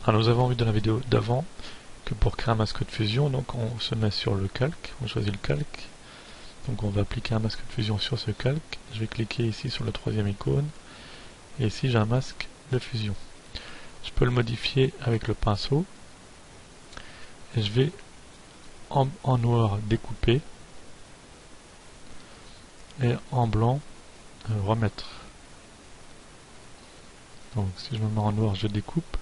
Alors nous avons vu dans la vidéo d'avant que pour créer un masque de fusion, donc on se met sur le calque, on choisit le calque, donc on va appliquer un masque de fusion sur ce calque. Je vais cliquer ici sur la troisième icône, et ici j'ai un masque de fusion. Je peux le modifier avec le pinceau, et je vais en noir découper, et en blanc remettre. Donc si je me mets en noir, je découpe.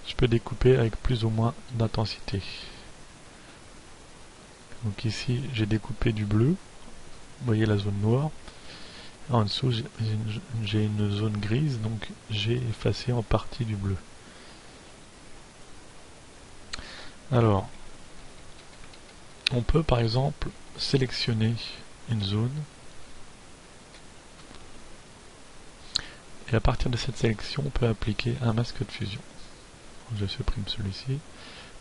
Je peux découper avec plus ou moins d'intensité. Donc ici j'ai découpé du bleu, vous voyez la zone noire. En dessous j'ai une zone grise, donc j'ai effacé en partie du bleu. Alors, on peut par exemple sélectionner une zone, et à partir de cette sélection on peut appliquer un masque de fusion. Je supprime celui-ci.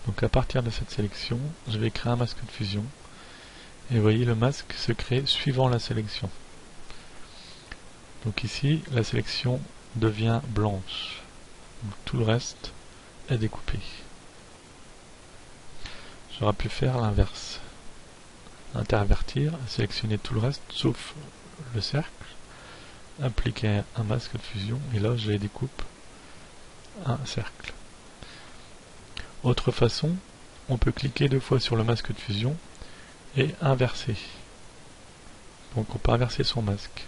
Donc à partir de cette sélection, je vais créer un masque de fusion. Et vous voyez, le masque se crée suivant la sélection. Donc ici, la sélection devient blanche. Donc, tout le reste est découpé. J'aurais pu faire l'inverse. Intervertir, sélectionner tout le reste, sauf le cercle. Appliquer un masque de fusion, et là je découpe un cercle. Autre façon, on peut cliquer 2 fois sur le masque de fusion et inverser. Donc on peut inverser son masque,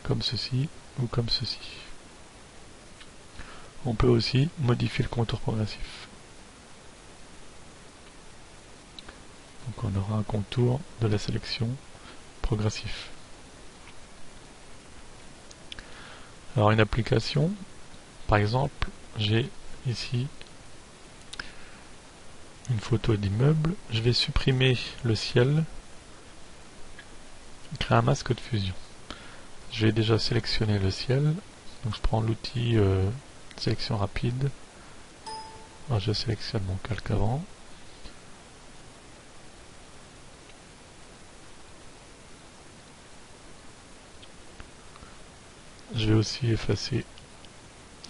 comme ceci ou comme ceci. On peut aussi modifier le contour progressif. Donc on aura un contour de la sélection progressif. Alors une application, par exemple, j'ai ici une photo d'immeuble, je vais supprimer le ciel, créer un masque de fusion. J'ai déjà sélectionné le ciel, donc je prends l'outil sélection rapide. Alors je sélectionne mon calque avant. Je vais aussi effacer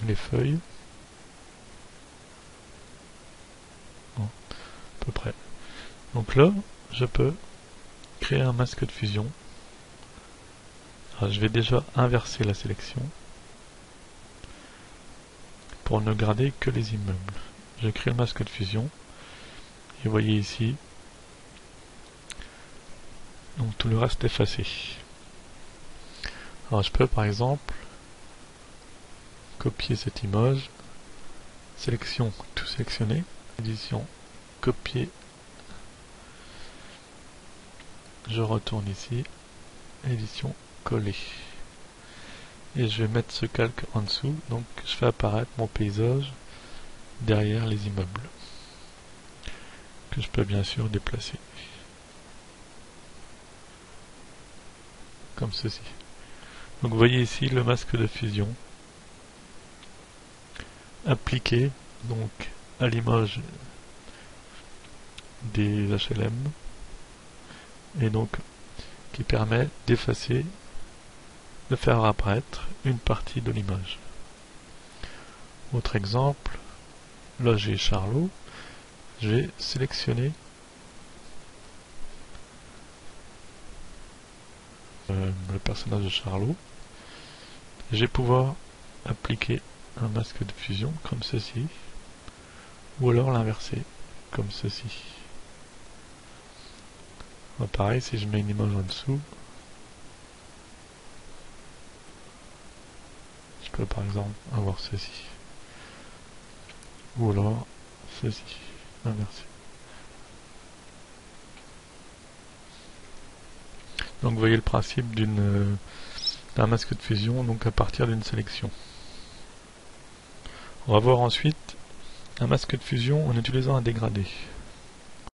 les feuilles. Bon, à peu près. Donc là, je peux créer un masque de fusion. Alors, je vais déjà inverser la sélection pour ne garder que les immeubles. Je crée le masque de fusion. Et vous voyez ici, donc tout le reste est effacé. Alors je peux par exemple copier cette image, sélection, tout sélectionner, édition, copier, je retourne ici, édition, coller. Et je vais mettre ce calque en dessous, donc je fais apparaître mon paysage derrière les immeubles, que je peux bien sûr déplacer, comme ceci. Donc vous voyez ici le masque de fusion appliqué donc à l'image des HLM, et donc qui permet d'effacer, de faire apparaître une partie de l'image. Autre exemple, là j'ai Charlot, je vais sélectionner le personnage de Charlot, je vais pouvoir appliquer un masque de fusion comme ceci, ou alors l'inverser comme ceci. Alors, pareil, si je mets une image en dessous, je peux par exemple avoir ceci, ou alors ceci, inversé. Donc vous voyez le principe d'un masque de fusion, donc à partir d'une sélection. On va voir ensuite un masque de fusion en utilisant un dégradé.